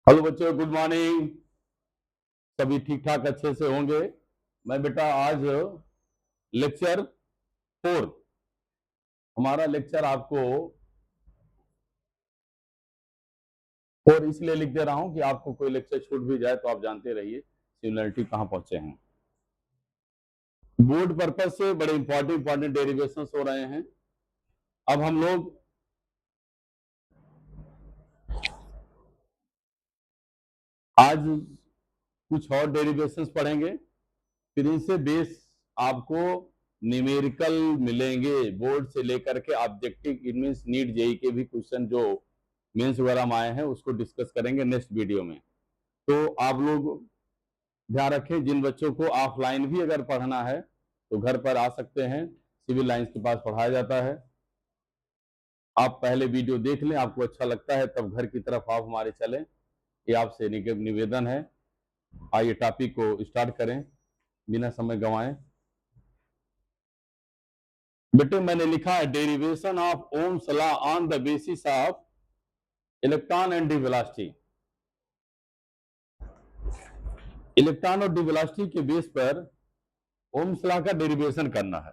Hello बच्चों, good morning. सभी ठीक ठाक अच्छे से होंगे। मैं बेटा आज लेक्चर 4 हमारा लेक्चर आपको 4 इसलिए लिख दे रहा हूं कि आपको कोई लेक्चर छूट भी जाए तो आप जानते रहिए सिमिलरिटी कहां पहुंचे हैं। बोर्ड पर्पज से बड़े इंपॉर्टेंट डेरिवेशन हो रहे हैं। अब हम लोग आज कुछ और डेरिवेशन पढ़ेंगे, फिर इनसे बेस आपको न्यूमेरिकल मिलेंगे। बोर्ड से लेकर के ऑब्जेक्टिव मींस नीट जेई के भी क्वेश्चन जो मेंस वगैरह में आए हैं उसको डिस्कस करेंगे नेक्स्ट वीडियो में। तो आप लोग ध्यान रखें, जिन बच्चों को ऑफलाइन भी अगर पढ़ना है तो घर पर आ सकते हैं, सिविल लाइंस के पास पढ़ाया जाता है। आप पहले वीडियो देख लें, आपको अच्छा लगता है तब घर की तरफ आप हमारे चलें, ये आपसे निवेदन है। आइए टॉपिक को स्टार्ट करें बिना समय गंवाएं। बेटे मैंने लिखा है derivation of Ohm's law on the basis of electron and D velocity. Electron और डी वेलोसिटी के बेस पर ओम्स लॉ का डेरिवेशन करना है।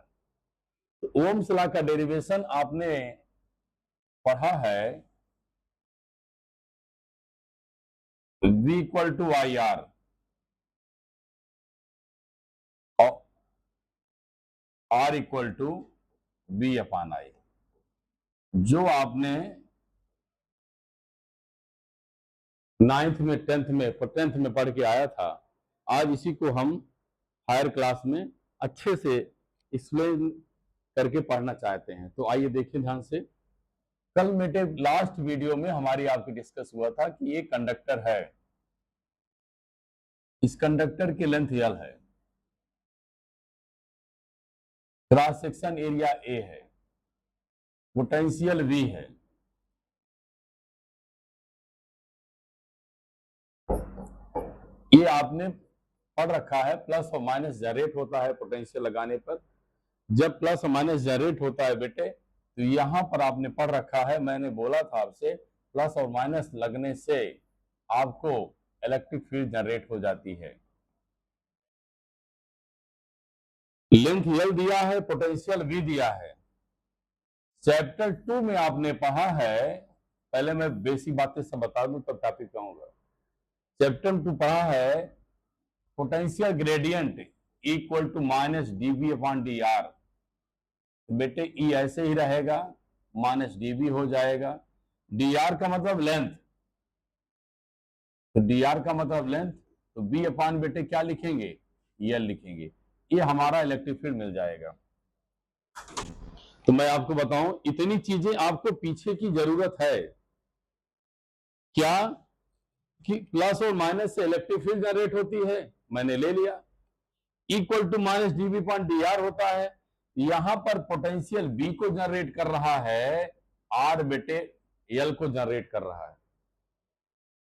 तो ओम्स लॉ का डेरिवेशन आपने पढ़ा है V equal to I R और R equal to B upon I, जो आपने 9th में 10th में पढ़ के आया था। आज इसी को हम हायर क्लास में अच्छे से एक्सप्लेन करके पढ़ना चाहते हैं। तो आइए देखिए ध्यान से। कल मेरे लास्ट वीडियो में हमारी आपकी डिस्कस हुआ था कि एक कंडक्टर है, इस कंडक्टर की लेंथ L है, क्रॉस सेक्शन एरिया A है, पोटेंशियल V है, ये आपने पढ़ रखा है। प्लस और माइनस जनरेट होता है पोटेंशियल लगाने पर। जब प्लस और माइनस जनरेट होता है बेटे तो यहां पर आपने पढ़ रखा है, मैंने बोला था आपसे प्लस और माइनस लगने से आपको इलेक्ट्रिक फील्ड जनरेट हो जाती है। लेंथ L दिया है, पोटेंशियल V दिया है। चैप्टर 2 में आपने पढ़ा है, पहले मैं बेसिक बातें सब बता दूं तब टॉपिक पे आऊंगा। चैप्टर 2 पढ़ा है potential gradient equal to minus dV upon dr। बेटे E ऐसे ही रहेगा, माइनस dV हो जाएगा। dr का मतलब लेंथ, तो dr का मतलब लेंथ, तो B अपान बेटे क्या लिखेंगे, L लिखेंगे। ये हमारा इलेक्ट्रिक फील्ड मिल जाएगा। तो मैं आपको बताऊं, इतनी चीजें आपको पीछे की जरूरत है क्या कि प्लस और माइनस से इलेक्ट्रिक फील्ड जनरेट होती है, मैंने ले लिया। Equal to minus dV upon dr होता है, यहां पर पोटेंशियल B को जनरेट कर रहा है, R बेटे L को जनरेट कर रहा है।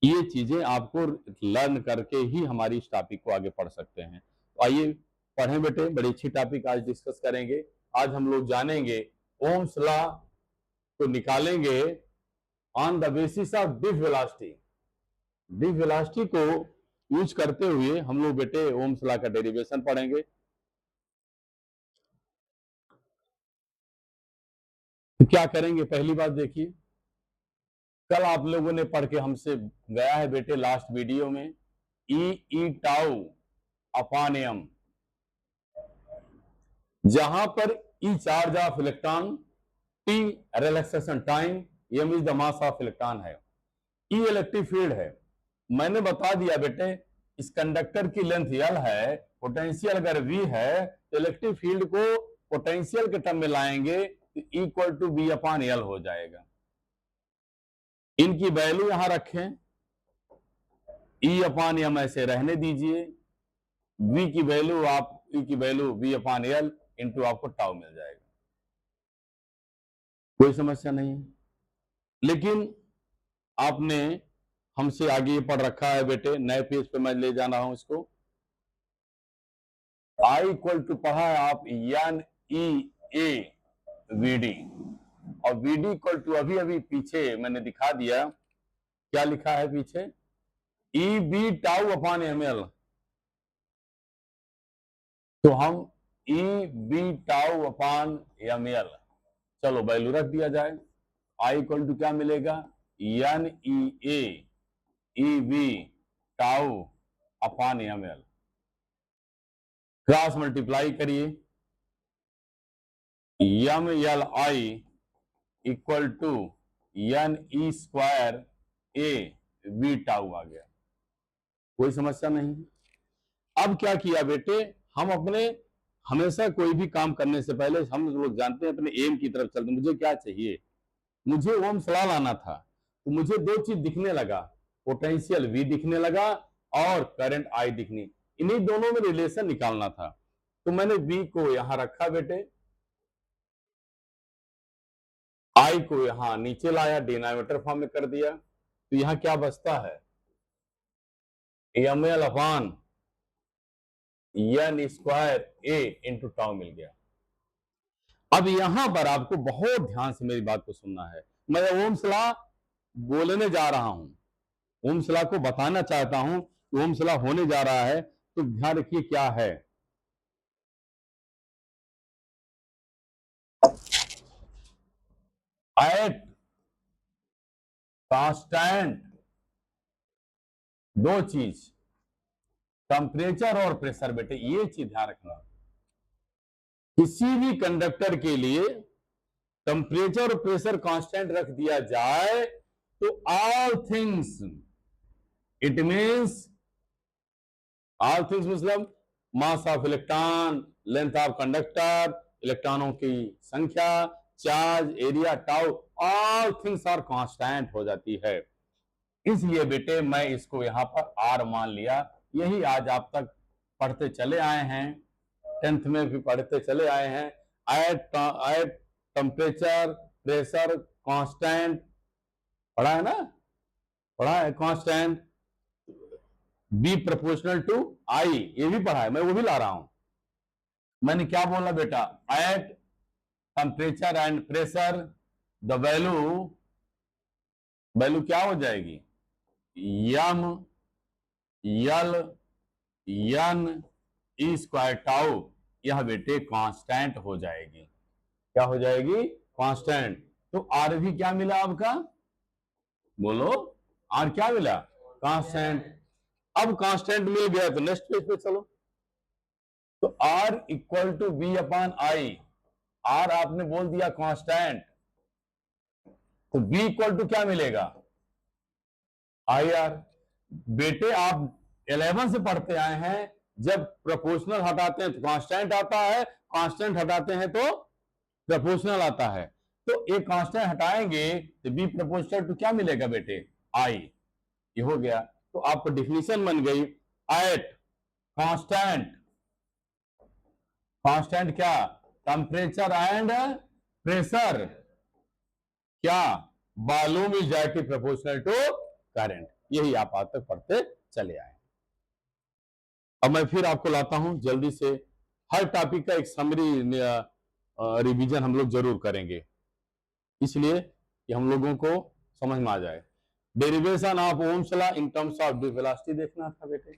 ये चीजें आपको लर्न करके ही हमारी इस टॉपिक को आगे पढ़ सकते हैं। तो आइए पढ़ें बेटे, बड़ी अच्छी टॉपिक आज डिस्कस करेंगे। आज हम लोग जानेंगे ओम्स लॉ को निकालेंगे on the basis of diff velocity. Diff velocity को यूज करते हुए हम लोग बेटे ओम्स लॉ का डेरिवेशन पढ़ेंगे। तो क्या करेंगे, पहली बात देखिए, कल आप लोगों ने पढ़ के हमसे गया है बेटे लास्ट वीडियो में ई टाउ अपॉन एम, जहां पर e charge of electron, t relaxation time, m is the mass of electron है, ई इलेक्ट्रिक फील्ड है। मैंने बता दिया बेटे इस कंडक्टर की लेंथ L है, पोटेंशियल अगर V है तो इलेक्ट्रिक फील्ड को पोटेंशियल के टर्म में लाएंगे तो equal to B upon L हो जाएगा। इनकी वैल्यू यहां रखें, E अपॉन M ऐसे रहने दीजिए, V की वैल्यू आप E की value V upon L into आपको टाउ मिल जाएगा। कोई समस्या नहीं है। लेकिन आपने हमसे आगे ये पढ़ रखा है बेटे, नए पेज पे मैं ले जा रहा हूं इसको। I इक्वल टू पढ़ा है आप एन ई ए वीडी, और वीडी इक्वल टू अभी अभी पीछे मैंने दिखा दिया क्या लिखा है पीछे, e b tau upon m l, तो हम e b tau upon m l, चलो वैल्यू रख दिया जाए। आई इक्वल टू क्या मिलेगा, n e a b tau upon m l, cross multiply करिए, m l I equal to n E square a b tau आ गया, कोई समस्या नहीं। अब क्या किया बेटे, हम अपने हमेशा कोई भी काम करने से पहले हम लोग जानते हैं अपने एम की तरफ चलते, मुझे क्या चाहिए, मुझे ओम्स लॉ लाना था, तो मुझे दो चीज दिखने लगा, पोटेंशियल V दिखने लगा और करंट I दिखनी, इन्हीं दोनों में रिलेशन निकालना था। तो मैंने V को यहां रखा बेटे, I को यहां नीचे लाया, डिनोमिनेटर फॉर्म में कर दिया, तो यहां क्या बचता है, ml अपॉन एन स्क्वायर ए इंटू टाउ मिल गया। अब यहां पर आपको बहुत ध्यान से मेरी बात को सुनना है, मैं ओम्स लॉ बोलने जा रहा हूं, ओम्स लॉ को बताना चाहता हूं कि ओम्स लॉ होने जा रहा है, तो ध्यान रखिए क्या है। एट कांस्टेंट, दो चीज, टेम्परेचर और प्रेशर, बेटे ये चीज ध्यान रखना, किसी भी कंडक्टर के लिए टेम्परेचर और प्रेशर कांस्टेंट रख दिया जाए तो all things, it means all things मतलब mass of electron, length of conductor, इलेक्ट्रॉनों की संख्या, charge, area, tau, all things are constant हो जाती है। इसलिए बेटे मैं इसको यहां पर आर मान लिया, यही आज आप तक पढ़ते चले आए हैं, 10th में भी पढ़ते चले आए हैं। एट टेम्परेचर प्रेशर कांस्टेंट पढ़ा है ना, पढ़ा है कांस्टेंट, बी प्रोपोर्शनल टू आई, ये भी पढ़ा है, मैं वो भी ला रहा हूं। मैंने क्या बोला बेटा, at temperature and pressure the value क्या हो जाएगी, यम यल एन ई स्क्वायर टाउ, यह बेटे कांस्टेंट हो जाएगी, क्या हो जाएगी, कांस्टेंट। तो आर भी क्या मिला आपका, बोलो, आर क्या मिला, कांस्टेंट। अब कांस्टेंट मिल गया तो नेक्स्ट पेज पे चलो, तो R equal to B upon I, R आपने बोल दिया कांस्टेंट, तो बी इक्वल टू क्या मिलेगा, आई आर। बेटे आप 11 से पढ़ते आए हैं, जब प्रोपोर्शनल हटाते हैं तो कांस्टेंट आता है, कांस्टेंट हटाते हैं तो प्रोपोर्शनल आता है, तो एक कांस्टेंट हटाएंगे तो बी प्रोपोर्शनल टू क्या मिलेगा बेटे, आई, ये हो गया। तो आपको डिफिनीशन बन गई, एट कांस्टेंट, कांस्टेंट क्या, टेम्परेचर एंड प्रेशर, क्या, volume is directly proportional to current, यही आप आज तक पढ़ते चले आए। अब मैं फिर आपको लाता हूं जल्दी से, हर टॉपिक का एक समरी रिवीजन हम लोग जरूर करेंगे, इसलिए कि हम लोगों को समझ में आ जाए। Derivation of Ohm's law in terms of D velocity देखना था बेटे,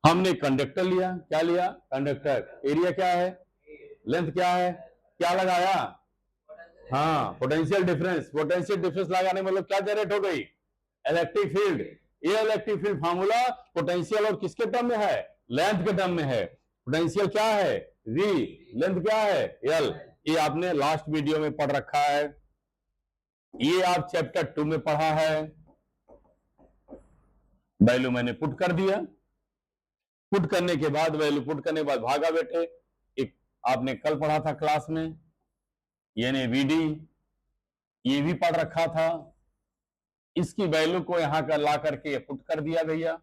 हमने कंडक्टर लिया, क्या लिया, कंडक्टर, एरिया क्या है, लेंथ क्या है, क्या लगाया, हाँ पोटेंशियल डिफरेंस, पोटेंशियल डिफरेंस लगाने मतलब क्या जनरेट हो गई, इलेक्ट्रिक फील्ड। ये इलेक्ट्रिक फील्ड फार्मूला पोटेंशियल और किसके टर्म में है, लेंथ के टर्म में है, पोटेंशियल क्या है V, लेंथ क्या है L, ये आपने लास्ट वीडियो में पढ़ रखा है, ये आप चैप्टर 2 में पढ़ा है, वैल्यू मैंने पुट कर दिया, पुट करने के बाद वैल्यू पुट करने के बाद भागा बेटे, एक आपने कल पढ़ा था क्लास में, यानी VD, ये भी पढ़ रखा था, इसकी वैल्यू को यहां कर ला करके पुट कर दिया भैया,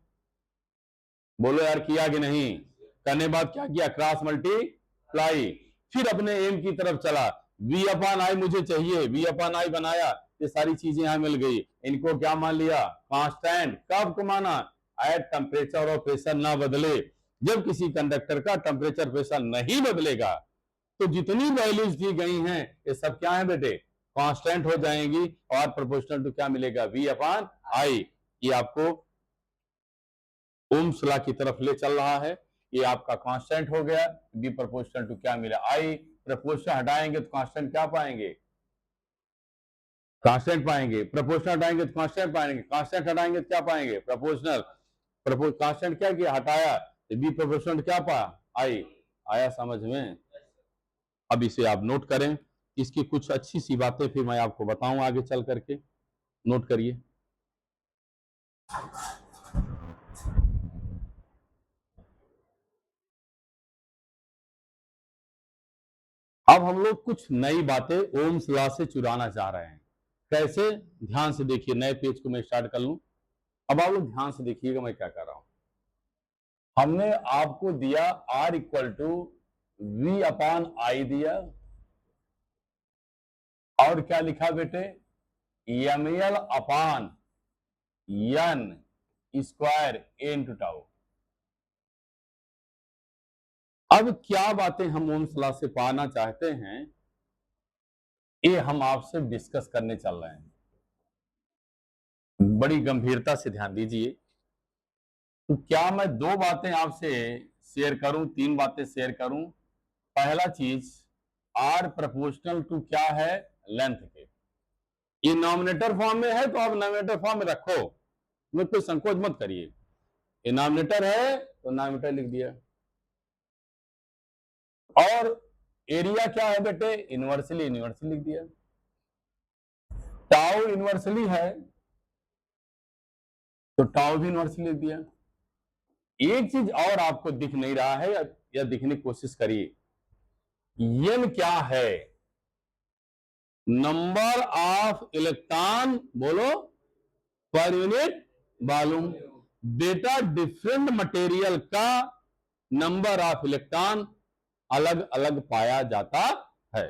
बोलो यार किया कि नहीं, करने बाद क्या किया, क्रॉस मल्टीप्लाई, फिर अपने एम की तरफ चला, V अपॉन आई मुझे चाहिए, V अपॉन आई बनाया, ये सारी चीजें यहां मिल गई, इनको क्या मान लिया, कांस्टेंट, कब को माना, एट टेम्परेचर और प्रेशर ना बदले, जब किसी कंडक्टर का टेम्परेचर प्रेशर नहीं बदलेगा तो जितनी वैल्यूज दी गई हैं ये सब क्या है बेटे, कांस्टेंट हो जाएंगी, और प्रोपोर्शनल टू क्या मिलेगा, V अपॉन आई, ये आपको ओम्स लॉ की तरफ ले चल रहा है। ये आपका कांस्टेंट हो गया, बी प्रोपोर्शनल टू क्या मिला, आई। प्रोपोर्शनल हटाएंगे तो कांस्टेंट क्या पाएंगे, कांस्टेंट पाएंगे। प्रोपोर्शनल हटाएंगे तो कांस्टेंट पाएंगे, कांस्टेंट हटाएंगे तो क्या पाएंगे, प्रोपोर्शनल। कांस्टेंट क्या किया, हटाया, तो बी प्रोपोर्शनल क्या पाया, आई। आया समझ में? अब इसे आप नोट करें, इसकी कुछ अच्छी सी बातें फिर मैं आपको बताऊं आगे चल करके। नोट करिए। अब हम लोग कुछ नई बातें ओम्स लॉ से चुराना चाह रहे हैं। कैसे, ध्यान से देखिए। नए पेज को मैं स्टार्ट कर लूं। अब आप लोग ध्यान से देखिएगा मैं क्या कर रहा हूं। हमने आपको दिया R equal to V upon I दिया, और क्या लिखा बेटे, ml upon n square a into tau. अब क्या बातें हम ओम्स लॉ से पाना चाहते हैं, ये हम आपसे डिस्कस करने चल रहे हैं। बड़ी गंभीरता से ध्यान दीजिए। तो क्या मैं दो बातें आपसे शेयर करूं, तीन बातें शेयर करूं। पहला चीज, आर प्रोपोर्शनल टू क्या है, लेंथ के। ये नॉमिनेटर फॉर्म में है तो आप नॉमिनेटर फॉर्म में रखो, में कोई संकोच मत करिए। ये नॉमिनेटर है तो नॉमिनेटर लिख दिया। और एरिया क्या है बेटे, इनवर्सली, इनवर्सली लिख दिया। टाउ इनवर्सली है तो टाउ भी इनवर्सली लिख दिया। एक चीज और आपको दिख नहीं रहा है, या दिखने की कोशिश करिए। एन क्या है, नंबर ऑफ इलेक्ट्रॉन, बोलो, पर यूनिट वॉल्यूम। बेटा डिफरेंट मटेरियल का नंबर ऑफ इलेक्ट्रॉन अलग अलग पाया जाता है।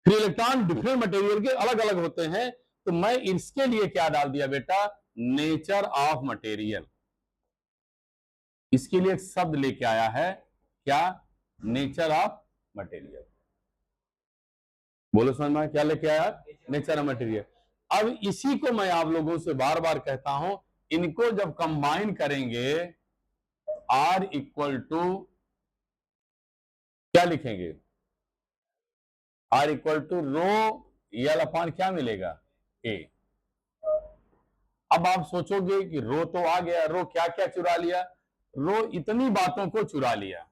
फिर इलेक्ट्रॉन डिफरेंट मटेरियल के अलग अलग होते हैं, तो मैं इसके लिए क्या डाल दिया बेटा, नेचर ऑफ मटेरियल। इसके लिए एक शब्द लेके आया है, क्या, नेचर ऑफ मटेरियल। बोलो समझ में क्या लेके आया, नेचर ऑफ मटेरियल। अब इसी को मैं आप लोगों से बार बार कहता हूं, इनको जब कंबाइन करेंगे, आर इक्वल टू क्या लिखेंगे, are equal to rho L अपान क्या मिलेगा, ए। अब आप सोचोगे कि रो तो आ गया, रो क्या क्या चुरा लिया, रो इतनी बातों को चुरा लिया।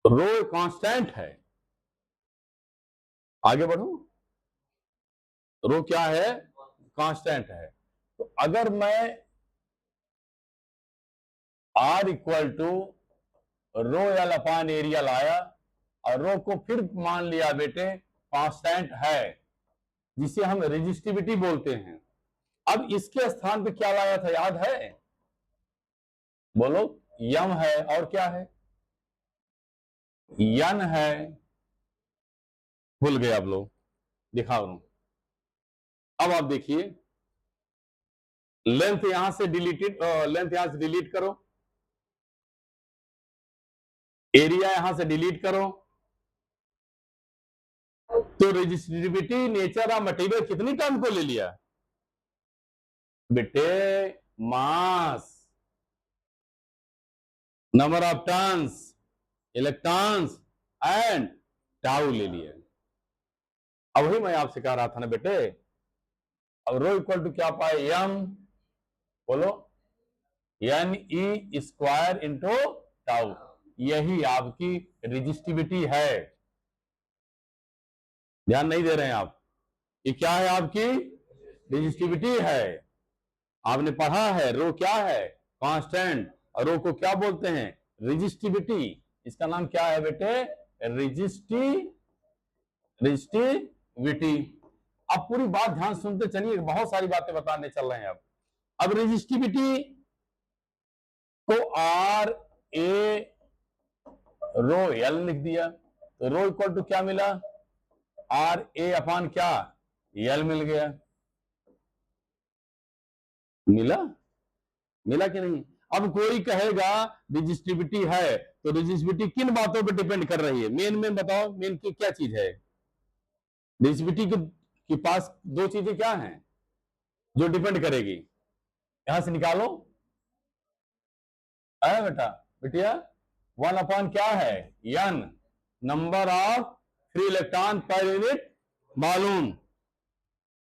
रो कांस्टेंट है, आगे बढ़ो, रो क्या है, कांस्टेंट है। तो अगर मैं R equal to rho L upon area लाया, और रो को फिर मान लिया बेटे कांस्टेंट है, जिसे हम रेजिस्टिविटी बोलते हैं। अब इसके स्थान पे क्या लाया था, याद है, बोलो, यम है, और क्या है, यन है। भूल गए आप लोग, दिखा रहा हूं। अब आप देखिए, लेंथ यहां से डिलीटेड, लेंथ यहां से डिलीट करो, एरिया यहां से डिलीट करो, तो रेजिस्टिविटी, नेचर ऑफ मटेरियल कितनी टर्म को ले लिया बेटे, mass, number of turns, electrons and tau ले लिया। अब वही मैं आपसे कह रहा था ना बेटे, अब रो इक्वल टू क्या पाए, यम, बोलो, एन ई स्क्वायर इंटू टाउ। यही आपकी रेजिस्टिविटी है। ध्यान नहीं दे रहे हैं आप, ये क्या है, आपकी रेजिस्टिविटी है। आपने पढ़ा है, रो क्या है, कांस्टेंट, और रो को क्या बोलते हैं, रेजिस्टिविटी। इसका नाम क्या है बेटे, रेजिस्टिविटी। अब पूरी बात ध्यान सुनते चलिए, बहुत सारी बातें बताने चल रहे हैं। अब रेजिस्टिविटी को आर ए रो एल लिख दिया, तो रो इक्वल टू क्या मिला, आर ए अपान क्या, एल मिल गया। मिला, मिला कि नहीं। अब कोई कहेगा रेजिस्टिविटी है, तो रेजिस्टिविटी किन बातों पर डिपेंड कर रही है, मेन में बताओ, मेन की क्या चीज है, रेजिस्टिविटी के पास दो चीजें क्या हैं, जो डिपेंड करेगी, यहां से निकालो। है बेटा, बेटिया 1 क्या है, n number of free electron per unit volume.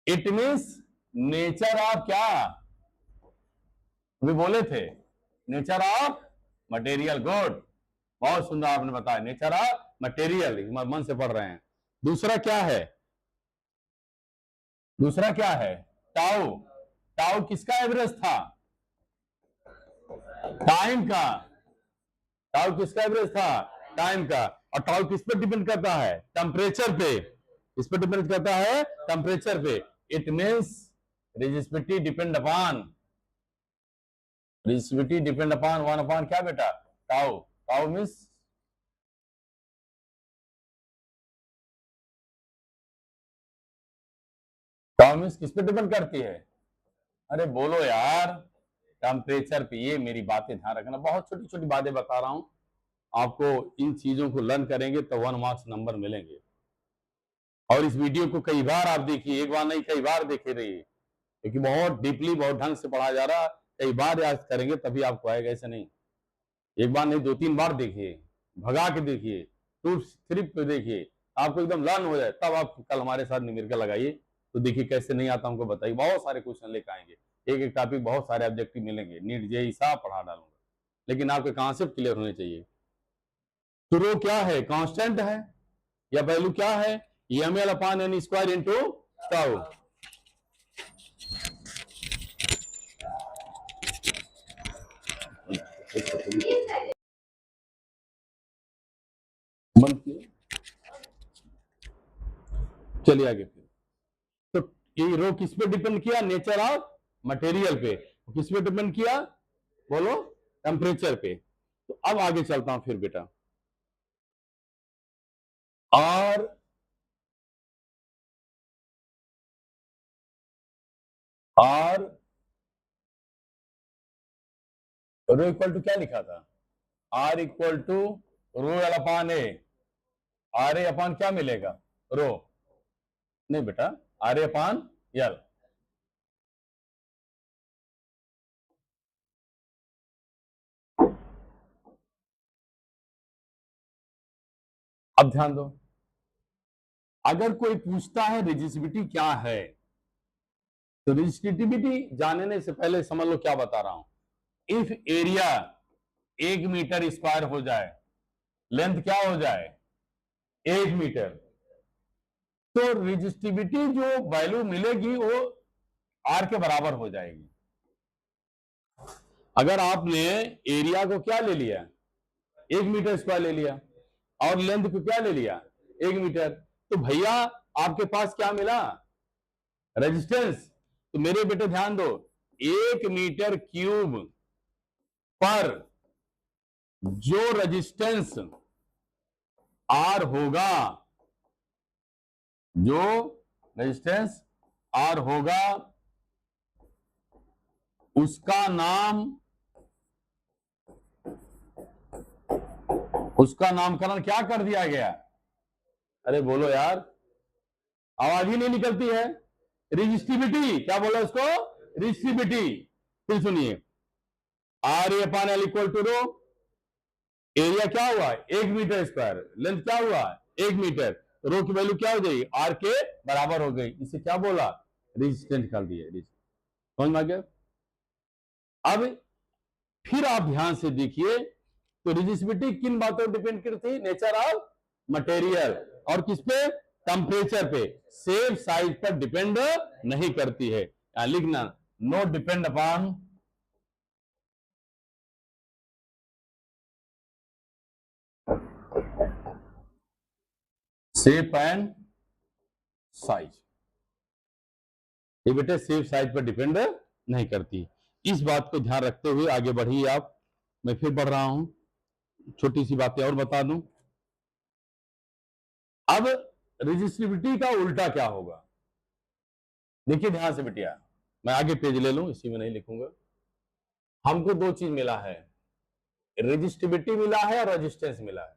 It means nature of क्या, अभी बोले थे, नेचर ऑफ मटेरियल। गुड, बहुत सुंदर आपने बताया, नेचर ऑफ मटेरियल, मन से पढ़ रहे हैं। दूसरा क्या है, दूसरा क्या है, टाउ। टाउ किसका एवरेज था, टाइम का। टाउ किसका एवरेज था, टाइम का। और टाउ किस पे डिपेंड करता है, टेम्परेचर पे। इस पे डिपेंड करता है टेम्परेचर पे। It means resistivity depend upon, resistivity depend upon 1 क्या बेटा, टाउ। टाउ मींस किस पे डिपेंड करती है, अरे बोलो यार, टेम्परेचर पे। ये मेरी बातें ध्यान रखना, बहुत छोटी छोटी बातें बता रहा हूं आपको। इन चीजों को लर्न करेंगे तो 1 मार्क्स नंबर मिलेंगे। और इस वीडियो को कई बार आप देखिए, एक बार नहीं कई बार देखे रहिए, क्योंकि बहुत डीपली बहुत ढंग से पढ़ा जा रहा। कई बार याद करेंगे तभी आपको आएगा, ऐसे नहीं। एक बार नहीं 2-3 बार देखिए, भगा के देखिए, 2-3 पे देखिए, आपको एकदम लर्न हो जाए, तब आप कल हमारे साथ न्यूमेरिकल लगाइए। तो देखिए कैसे नहीं आता हमको बताइए, बहुत सारे क्वेश्चन लेकर आएंगे, एक एक टॉपिक, बहुत सारे ऑब्जेक्टिव मिलेंगे, नीट जेईई सब पढ़ा डालूंगा, लेकिन आपके कॉन्सेप्ट क्लियर होने चाहिए। तो रो क्या है, कांस्टेंट है, या वैल्यू क्या है, ml upon n square into tau. चलिए आगे फिर। तो ये रो किस पे डिपेंड किया, नेचर ऑफ मटेरियल पे। किस पे डिपेंड किया, बोलो, टेम्परेचर पे। तो अब आगे चलता हूं फिर बेटा। और रो इक्वल टू क्या लिखा था, R equal to rho l upon A. R A upon क्या मिलेगा, रो, नहीं बेटा, आर ए अपान एल। अब ध्यान दो, अगर कोई पूछता है रेजिस्टिविटी क्या है, तो रेजिस्टिविटी जानने से पहले समझ लो क्या बता रहा हूं। इफ एरिया 1 मीटर स्क्वायर हो जाए, लेंथ क्या हो जाए 1 मीटर, तो रेजिस्टिविटी जो वैल्यू मिलेगी वो आर के बराबर हो जाएगी। अगर आपने एरिया को क्या ले लिया, 1 मीटर स्क्वायर ले लिया, और लेंथ को क्या ले लिया 1 मीटर, तो भैया आपके पास क्या मिला, रेजिस्टेंस। तो मेरे बेटे ध्यान दो, 1 मीटर क्यूब पर जो रेजिस्टेंस आर होगा, जो रेजिस्टेंस आर होगा, उसका नामकरण क्या कर दिया गया, अरे बोलो यार, आवाज ही नहीं निकलती है, रेजिस्टिविटी। क्या बोला उसको, रेजिस्टिविटी। फिर सुनिए, R A upon L equal to rho, area क्या हुआ 1 मीटर स्क्वायर, लेंथ क्या हुआ 1 मीटर, रो की वैल्यू क्या हो जाएगी, आर के बराबर हो गई। इसे क्या बोला, रेजिस्टेंस निकाल दिया। समझ में आ गया। अब फिर आप ध्यान से देखिए, तो रेजिस्टिविटी किन बातों पर डिपेंड करती है, नेचर ऑफ मटेरियल, और किस पे, टेम्परेचर पे, सेम साइज पर डिपेंड नहीं करती है। यहां लिखना, no depend upon shape and size. ये बेटे शेप साइज पर डिपेंड नहीं करती। इस बात को ध्यान रखते हुए आगे बढ़िए आप। मैं फिर बढ़ रहा हूं, छोटी सी बातें और बता दूं। अब रेजिस्टिविटी का उल्टा क्या होगा, देखिए ध्यान से बिटिया, मैं आगे पेज ले लूं, इसी में नहीं लिखूंगा। हमको दो चीज मिला है, रेजिस्टिविटी मिला है और रेजिस्टेंस मिला है।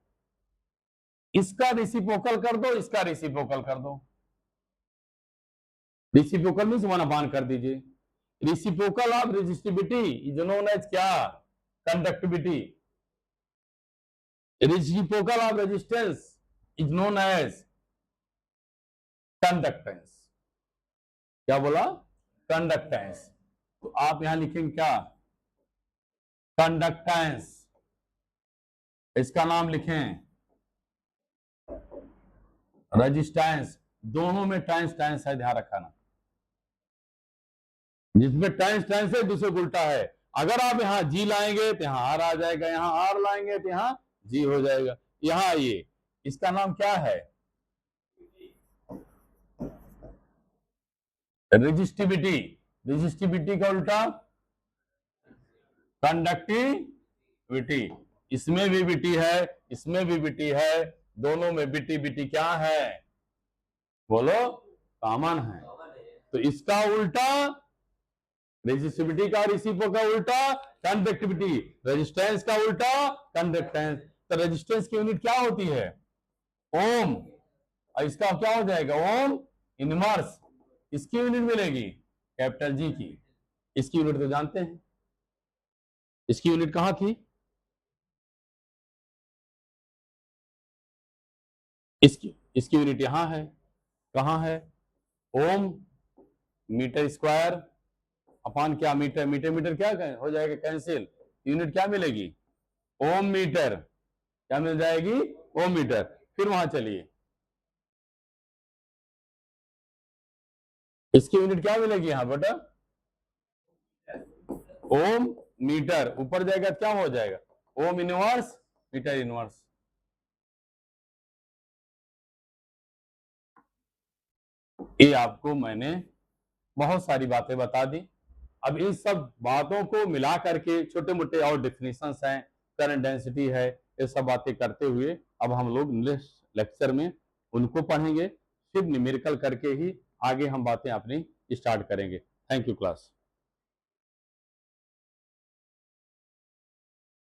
इसका रेसिप्रोकल कर दो, इसका रेसिप्रोकल कर दो। रेसिप्रोकल मीन्स 1 अपान कर दीजिए। Reciprocal of resistivity is known as क्या? Conductivity. Reciprocal of resistance is known as conductance. क्या बोला? कंडक्टेंस। तो आप यहां लिखेंगे क्या? कंडक्टेंस। इसका नाम लिखें रेजिस्टेंस। दोनों में टाइम्स टाइम्स है, ध्यान रखना। जिसमें टाइम्स टाइम्स है दूसरे को उल्टा है। अगर आप यहां जी लाएंगे तो यहां आर आ जाएगा, यहां आर लाएंगे तो यहां जी हो जाएगा। यहां आइए, इसका नाम क्या है? रेजिस्टिविटी। रेजिस्टिविटी का उल्टा कंडक्टिविटी। इसमें भी बीटी है, इसमें भी बीटी है, दोनों में बीटी बीटी क्या है? बोलो, कॉमन है। तो इसका उल्टा रेजिस्टिविटी का, रेसिप्रोकल का उल्टा कंडक्टिविटी, रेजिस्टेंस का उल्टा कंडक्टेंस। तो रेजिस्टेंस की यूनिट क्या होती है? ओम। और इसका क्या हो जाएगा? Ohm inverse. इसकी यूनिट मिलेगी कैपिटल जी की। इसकी यूनिट तो जानते हैं, इसकी यूनिट कहां थी? इसकी यूनिट यहां है। कहां है? ओम मीटर स्क्वायर अपान क्या? मीटर। मीटर मीटर क्या हो जाएगा? कैंसिल। यूनिट क्या मिलेगी? Ohm metre. क्या मिल जाएगी? Ohm metre. फिर वहां चलिए, इसकी यूनिट क्या मिलेगी यहां बेटा? Ohm metre. ऊपर जाएगा क्या हो जाएगा? Ohm inverse metre inverse. ये आपको मैंने बहुत सारी बातें बता दी। अब इन सब बातों को मिला करके छोटे मोटे और डेफिनेशंस हैं, करंट डेंसिटी है, ये सब बातें करते हुए अब हम लोग नेक्स्ट लेक्चर में उनको पढ़ेंगे। फिर न्यूमेरिकल करके ही आगे हम बातें अपनी स्टार्ट करेंगे। Thank you class.